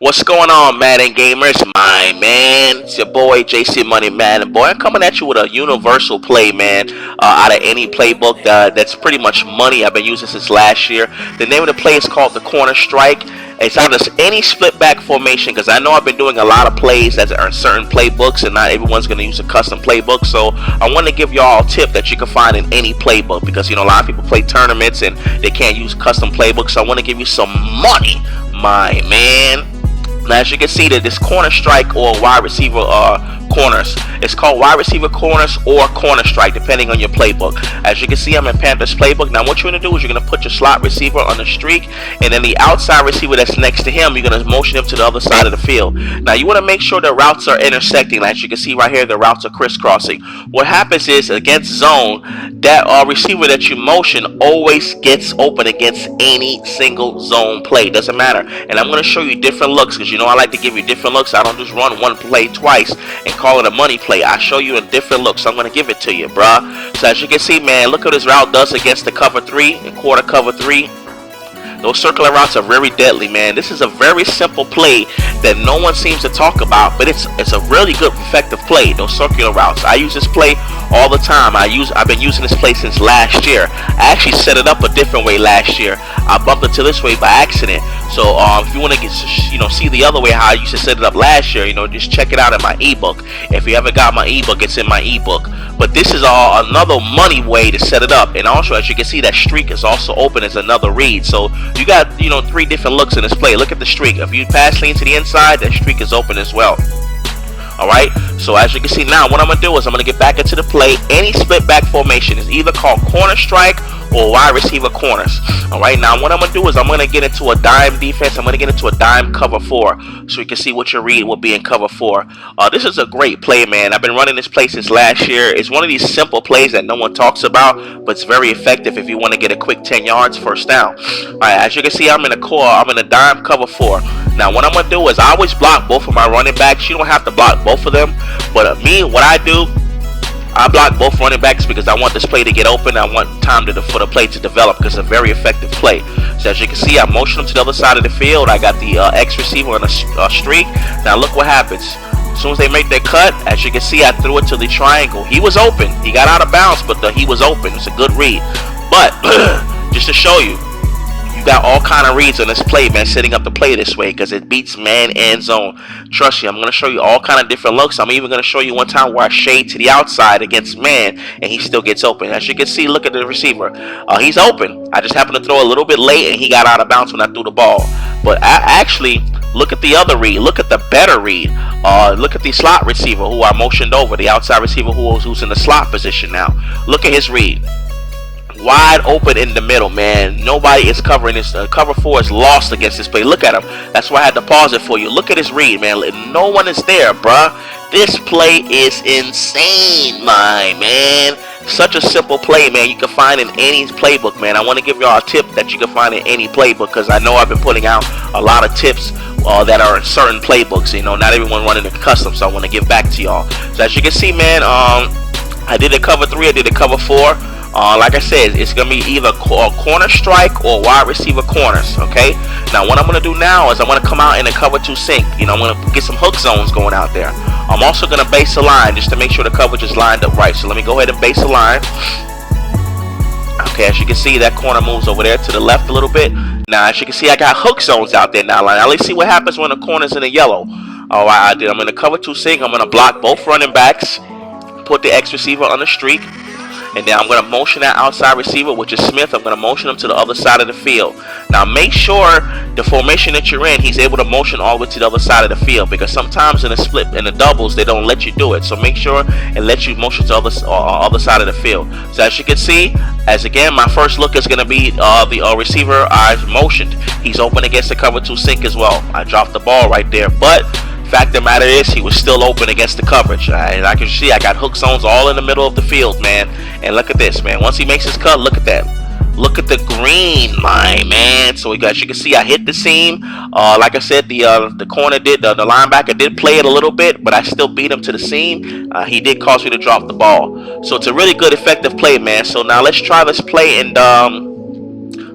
What's going on, Madden gamers? My man, it's your boy JC Money Madden. Boy, I'm coming at you with a universal play, man. Out of any playbook that's pretty much money. I've been using since last year. The name of the play is called the corner strike. It's out of any split back formation because I know I've been doing a lot of plays that are in certain playbooks, and not everyone's going to use a custom playbook. So I want to give y'all a tip that you can find in any playbook because a lot of people play tournaments and they can't use custom playbooks. So I want to give you some money, my man. Now, as you can see, that this corner strike or wide receiver corners, it's called wide receiver corners or corner strike depending on your playbook. As you can see, I'm in Panthers playbook. Now what you're going to do is you're going to put your slot receiver on the streak, and then the outside receiver that's next to him, you're going to motion him to the other side of the field. Now you want to make sure the routes are intersecting. As you can see right here, the routes are crisscrossing. What happens is against zone, that receiver that you motion always gets open against any single zone play. Doesn't matter. And I'm going to show you different looks because I like to give you different looks. I don't just run one play twice and call it a money play. I show you a different look, so I'm going to give it to you, bruh. So as you can see, man, look what this route does against the cover 3 and quarter cover 3. Those circular routes are very deadly, man. This is a very simple play that no one seems to talk about, but it's a really good, effective play. Those circular routes. I use this play all the time. I've been using this play since last year. I actually set it up a different way last year. I bumped it to this way by accident. So if you want to get see the other way how I used to set it up last year, just check it out in my ebook. If you haven't got my ebook, it's in my ebook. But this is another money way to set it up. And also, as you can see, that streak is also open as another read. So you got 3 different looks in this play. Look at the streak. If you pass lean to the inside, that streak is open as well. Alright, so as you can see now, what I'm going to do is I'm going to get back into the play. Any split back formation is either called corner strike or wide receiver corners. Alright, now what I'm going to do is I'm going to get into a dime defense. I'm going to get into a dime cover 4 so you can see what your read will be in cover 4. This is a great play, man. I've been running this play since last year. It's one of these simple plays that no one talks about, but it's very effective if you want to get a quick 10 yards first down. Alright, as you can see, I'm in a dime cover 4. Now what I'm going to do is I always block both of my running backs. You don't have to block both of them, but what I do, I block both running backs because I want this play to get open. I want time for the play to develop because it's a very effective play. So as you can see, I motion him to the other side of the field. I got the X receiver on a streak. Now look what happens. As soon as they make their cut, as you can see, I threw it to the triangle. He was open. He got out of bounds, but he was open. It's a good read. But just to show you, you got all kind of reads on this play, man, setting up the play this way because it beats man and zone. Trust you, I'm going to show you all kind of different looks. I'm even going to show you one time where I shade to the outside against man and he still gets open. As you can see, look at the receiver. He's open. I just happened to throw a little bit late and he got out of bounds when I threw the ball. But actually, look at the other read. Look at the better read. Look at the slot receiver who I motioned over, the outside receiver who's in the slot position now. Look at his read. Wide open in the middle, man. Nobody is covering this. Cover 4 is lost against this play. Look at him. That's why I had to pause it for you. Look at his read, man. No one is there, bruh. This play is insane, my man. Such a simple play, man. You can find in any playbook, man. I want to give y'all a tip that you can find in any playbook because I know I've been putting out a lot of tips that are in certain playbooks. Not everyone running a custom, so I want to give back to y'all. So as you can see, man, I did a cover 3. I did a cover 4. Like I said, it's going to be either corner strike or wide receiver corners, okay? Now, what I'm going to do now is I'm going to come out in a cover 2 sink. I'm going to get some hook zones going out there. I'm also going to base the line just to make sure the coverage is lined up right. So let me go ahead and base the line. Okay, as you can see, that corner moves over there to the left a little bit. Now, as you can see, I got hook zones out there now. Now, let's see what happens when the corner's in the yellow. All right, I'm going to cover 2 sink. I'm going to block both running backs, put the X receiver on the streak. And then I'm going to motion that outside receiver, which is Smith. I'm going to motion him to the other side of the field. Now, make sure the formation that you're in, he's able to motion all the way to the other side of the field. Because sometimes in the doubles, they don't let you do it. So make sure it lets you motion to the other side of the field. So as you can see, again, my first look is going to be the receiver I motioned. He's open against the cover 2 sink as well. I dropped the ball right there. But fact of the matter is, he was still open against the coverage. And I can see I got hook zones all in the middle of the field, man. And look at this, man. Once he makes his cut, look at that. Look at the green, my man. So as you can see, I hit the seam. Like I said, the corner did, the linebacker did play it a little bit, but I still beat him to the seam. He did cause me to drop the ball. So it's a really good, effective play, man. So now let's try this play and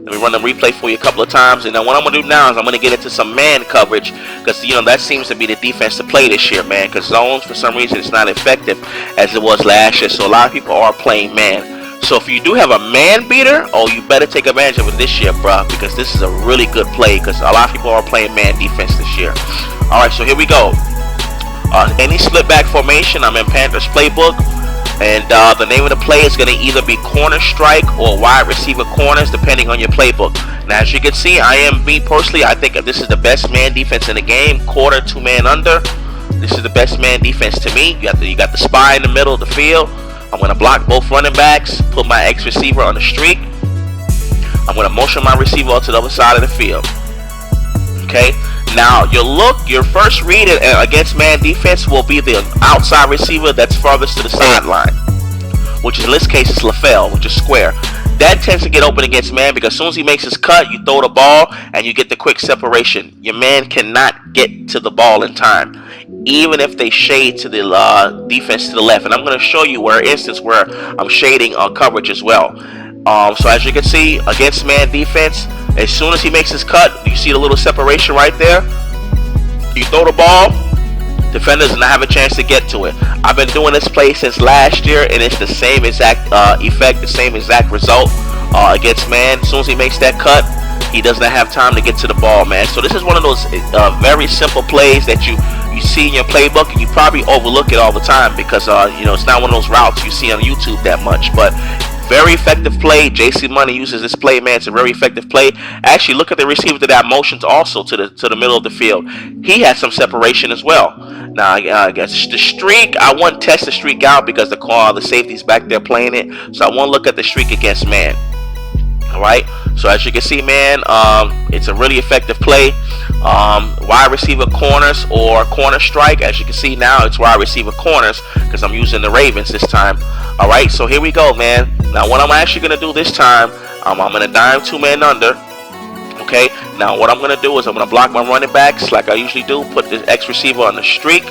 Let me run the replay for you a couple of times, and then what I'm gonna do now is I'm gonna get into some man coverage, because that seems to be the defense to play this year, man. Because zones, for some reason, it's not effective as it was last year. So a lot of people are playing man. So if you do have a man beater, oh, you better take advantage of it this year, bro, because this is a really good play. Because a lot of people are playing man defense this year. All right, so here we go. Any slip back formation, I'm in Panthers playbook. And the name of the play is going to either be corner strike or wide receiver corners, depending on your playbook. Now, as you can see, me personally, I think this is the best man defense in the game. Quarter, 2-man under. This is the best man defense to me. You got the spy in the middle of the field. I'm going to block both running backs, put my X receiver on the streak. I'm going to motion my receiver to the other side of the field. Okay. Now, your first read against man defense will be the outside receiver that's farthest to the sideline, which in this case is LaFell, which is square. That tends to get open against man because as soon as he makes his cut, you throw the ball and you get the quick separation. Your man cannot get to the ball in time, even if they shade to the defense to the left. And I'm going to show you where I'm shading on coverage as well. So as you can see, against man defense, as soon as he makes his cut, you see the little separation right there. You throw the ball, defender does not have a chance to get to it. I've been doing this play since last year, and it's the same exact effect, the same exact result against man. As soon as he makes that cut, he does not have time to get to the ball, man. So this is one of those very simple plays that you see in your playbook, and you probably overlook it all the time because it's not one of those routes you see on YouTube that much. But very effective play. JC Money uses this play, man. It's a very effective play. Actually, look at the receiver to that motions also to the middle of the field. He has some separation as well. Now, I guess the streak, I won't test the streak out because the safety's back there playing it. So I won't look at the streak against man. All right. So as you can see, man, it's a really effective play. Wide receiver corners or corner strike. As you can see now, it's wide receiver corners because I'm using the Ravens this time. All right, so here we go, man. Now, what I'm actually going to do this time, I'm going to dime 2-man under. Okay, now what I'm going to do is I'm going to block my running backs like I usually do. Put this X receiver on the streak.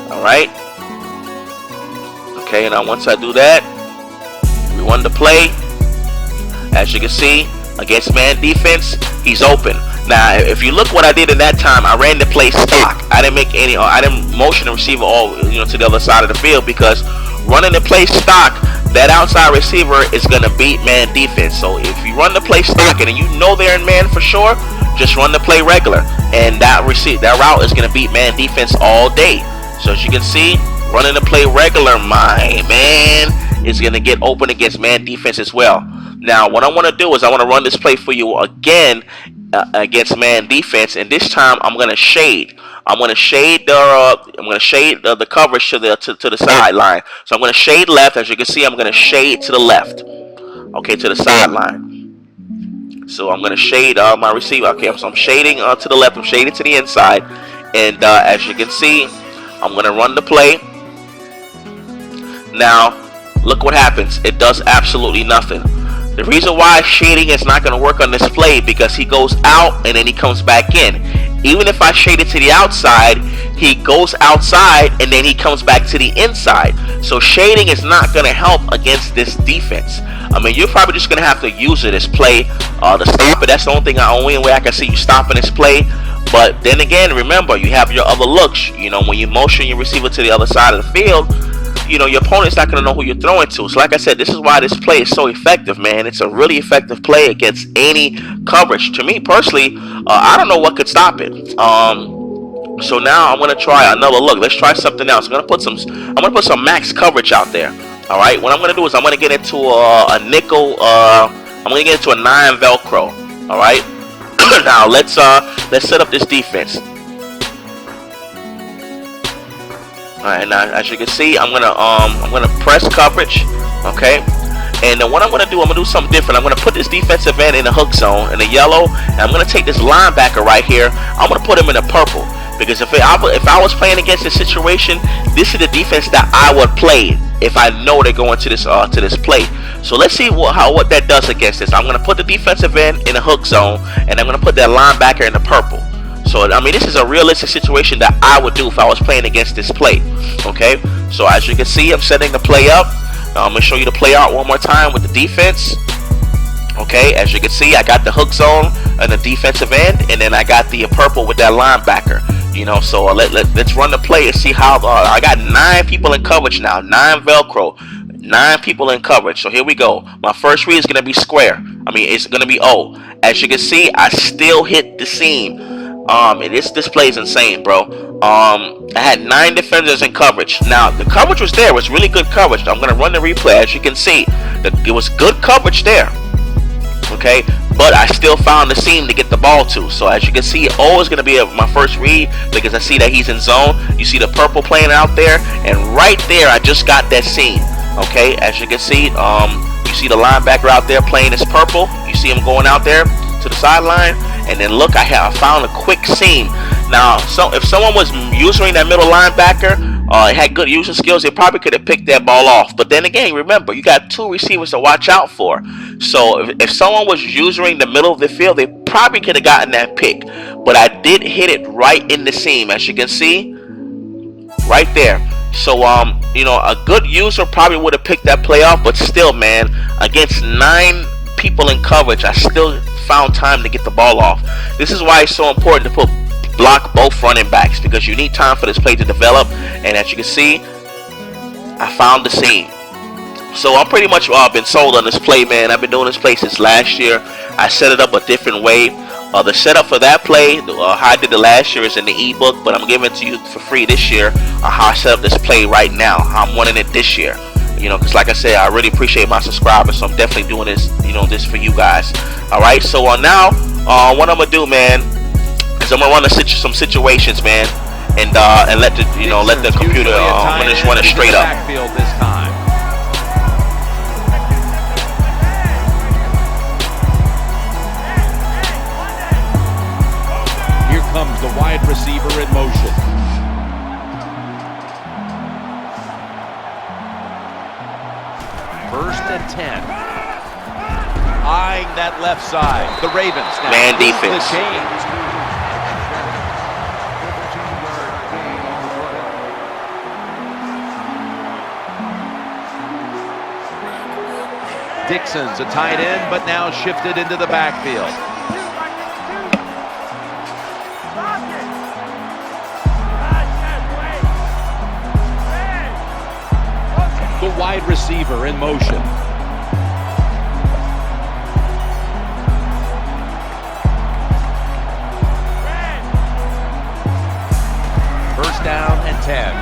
All right. Okay, now once I do that, we run the play. As you can see, against man defense, he's open. Now, if you look what I did in that time, I ran the play stock. I didn't motion the receiver all to the other side of the field because running the play stock, that outside receiver is gonna beat man defense. So if you run the play stock and you know they're in man for sure, just run the play regular, and that route is gonna beat man defense all day. So as you can see, running the play regular, my man is gonna get open against man defense as well. Now, what I want to do is I want to run this play for you again against man defense, and this time I'm going to shade. I'm going to shade the coverage to the sideline. So I'm going to shade left. As you can see, I'm going to shade to the left. Okay, to the sideline. So I'm going to shade my receiver. Okay, so I'm shading to the left. I'm shading to the inside, and as you can see, I'm going to run the play. Now, look what happens. It does absolutely nothing. The reason why shading is not going to work on this play because he goes out and then he comes back in. Even if I shade it to the outside, he goes outside and then he comes back to the inside. So shading is not going to help against this defense. I mean, you're probably just going to have to use it as play to stop it. That's the only way I can see you stopping this play. But then again, remember, you have your other looks. When you motion your receiver to the other side of the field, your opponent's not going to know who you're throwing to. So like I said, this is why this play is so effective, man. It's a really effective play against any coverage. To me personally, I don't know what could stop it. So now I'm going to try another look. Let's try something else. I'm going to put some max coverage out there. All right. What I'm going to do is I'm going to get into a nickel. I'm going to get into a 9 Velcro. All right. Now let's set up this defense. Alright, now as you can see, I'm gonna press coverage, okay? And then what I'm gonna do something different. I'm gonna put this defensive end in the hook zone in the yellow, and I'm gonna take this linebacker right here. I'm gonna put him in the purple because if I was playing against this situation, this is the defense that I would play if I know they're going to this play. So let's see what that does against this. I'm gonna put the defensive end in the hook zone, and I'm gonna put that linebacker in the purple. So, I mean, this is a realistic situation that I would do if I was playing against this play. Okay, so as you can see, I'm setting the play up. Now, I'm going to show you the play out one more time with the defense. Okay, as you can see, I got the hook zone on the defensive end, and then I got the purple with that linebacker. You know, so let's run the play and see how I got 9 people in coverage now, 9 Velcro, 9 people in coverage. So here we go. My first read is gonna be square. I mean, it's gonna be O. As you can see, I still hit the seam. And this play is insane, bro. I had 9 defenders in coverage. Now the coverage was there. It was really good coverage. I'm gonna run the replay. As you can see, that it was good coverage there. Okay, but I still found the seam to get the ball to. So as you can see, O is going to be my first read because I see that he's in zone. You see the purple playing out there, and right there I just got that seam. Okay, as you can see, you see the linebacker out there playing his purple. You see him going out there to the sideline, and then look, I found a quick seam. Now, so if someone was using that middle linebacker, had good using skills, they probably could have picked that ball off. But then again, remember, you got 2 receivers to watch out for. So if someone was using the middle of the field, they probably could have gotten that pick. But I did hit it right in the seam, as you can see, right there. So you know, a good user probably would have picked that play off. But still, man, against 9 people in coverage, I still found time to get the ball off. This is why it's so important to block both running backs, because you need time for this play to develop. And as you can see, I found the seam. So I'm pretty much been sold on this play, man. I've been doing this play since last year. I set it up a different way. The setup for that play, how I did it last year, is in the ebook, but I'm giving it to you for free this year. How I set up this play right now, how I'm running it this year. You know, because like I said, I really appreciate my subscribers, so I'm definitely doing this, you know, this for you guys. All right, so now what I'm gonna do, man, is I'm gonna run some situations, man, and let the let the computer I'm gonna just run it straight up. This time. Here comes the wide receiver in motion. First and 10. Eyeing that left side. The Ravens now man defense. The change. Dixon's a tight end, but now shifted into the backfield. The wide receiver in motion. First down and 10.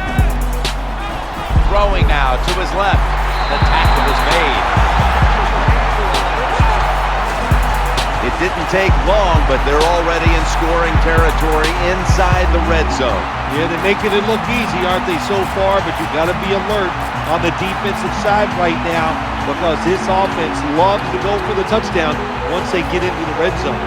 Throwing now to his left. The tackle is made. It didn't take long, but they're already in scoring territory inside the red zone. Yeah, they're making it look easy, aren't they, so far? But you got to be alert on the defensive side right now, because this offense loves to go for the touchdown once they get into the red zone.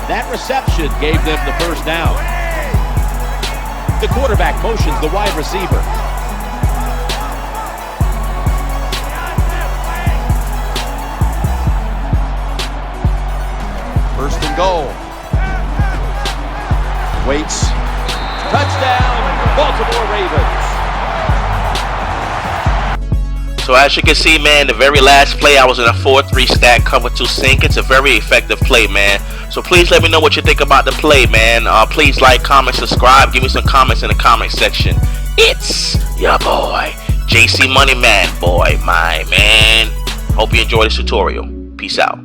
That reception gave them the first down. The quarterback motions the wide receiver. First and goal. Waits. Touchdown, Baltimore Ravens. So as you can see, man, the very last play, I was in a 4-3 stack, cover 2 sink. It's a very effective play, man. So please let me know what you think about the play, man. Please like, comment, subscribe. Give me some comments in the comment section. It's your boy, JC Money Man, boy, my man. Hope you enjoy this tutorial. Peace out.